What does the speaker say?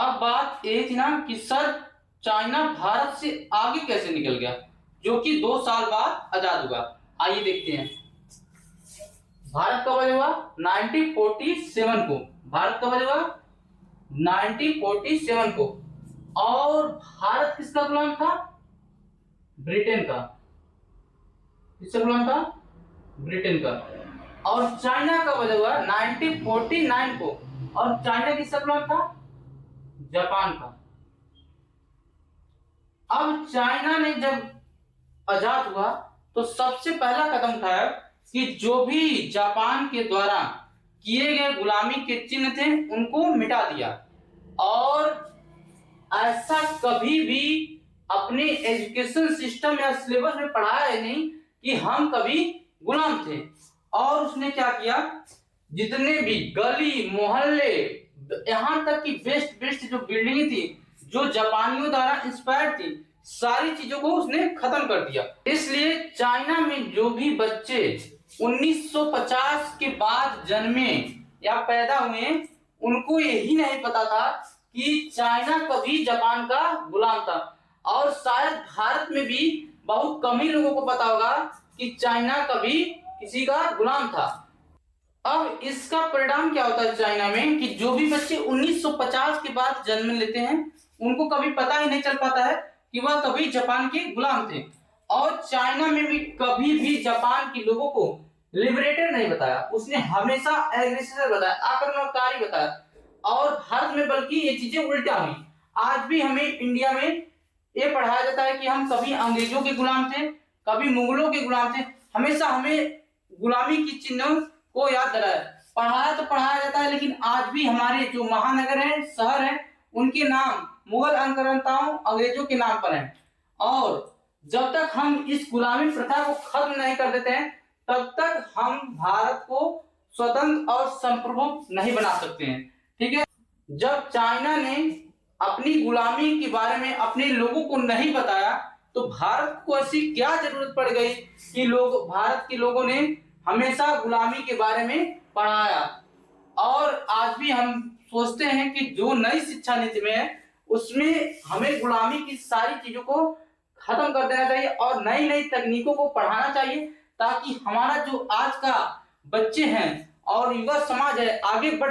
अब बात ये थी ना कि सर चाइना भारत से आगे कैसे निकल गया, जो कि 2 साल बाद आजाद हुआ। आइए देखते हैं। भारत कब आजाद हुआ? 1947 को। भारत कब आजाद हुआ? 1947 को। और भारत किसका गुलाम था? ब्रिटेन का। किसका गुलाम था? ब्रिटेन का। और चाइना कब आजाद हुआ? 1949 को। और चाइना किसका गुलाम था? जापान का। अब चाइना ने जब आजाद हुआ तो सबसे पहला कदम उठाया कि जो भी जापान के द्वारा किए गए गुलामी के चिन्ह थे उनको मिटा दिया। और ऐसा कभी भी अपने एजुकेशन सिस्टम या सिलेबस में पढ़ाया है नहीं कि हम कभी गुलाम थे। और उसने क्या किया, जितने भी गली मोहल्ले, यहां तक कि बेस्ट बेस्ट जो बिल्डिंग थी जो जापानियों द्वारा इंस्पायर थी, सारी चीजों को उसने खत्म कर दिया। इसलिए चाइना में जो भी बच्चे 1950 के बाद जन्मे या पैदा हुए उनको यही नहीं पता था कि चाइना कभी जापान का गुलाम था। और शायद भारत में भी बहुत कम ही लोगों को पता होगा कि चाइना कभी किसी का गुलाम था। अब इसका परिणाम क्या होता है चाइना में कि जो भी बच्चे 1950 के बाद जन्म लेते हैं उनको कभी पता ही नहीं चल पाता है कि वह कभी जापान के गुलाम थे। और चाइना में भी कभी भी जापान के लोगों को लिबरेटर नहीं बताया, उसने हमेशा एग्रेसर बताया, आक्रमणकारी बताया। और भारत में बल्कि ये चीजें उल्टा हुई। आज भी हमें इंडिया में ये पढ़ाया जाता है कि हम कभी अंग्रेजों के गुलाम थे, कभी मुगलों के गुलाम थे। हमेशा हमें गुलामी की चिन्ह को याद दिलाया, पढ़ाया तो पढ़ाया जाता है, लेकिन आज भी हमारे जो महानगर हैं, शहर हैं, उनके नाम मुगल आक्रांताओं अंग्रेजों के नाम पर हैं। और जब तक हम इस गुलामी प्रथा को खत्म नहीं कर देते हैं तब तक हम भारत को स्वतंत्र और संप्रभु नहीं बना सकते हैं। ठीक है। जब चाइना ने अपनी गुलामी के बारे में अपने लोगों को नहीं बताया तो भारत को ऐसी क्या जरूरत पड़ गई कि भारत के लोगों ने हमेशा गुलामी के बारे में पढ़ाया। और आज भी हम सोचते हैं कि जो नई शिक्षा नीति में है उसमें हमें गुलामी की सारी चीजों को खत्म कर देना चाहिए और नई नई तकनीकों को पढ़ाना चाहिए, ताकि हमारा जो आज का बच्चे हैं और युवा समाज है आगे बढ़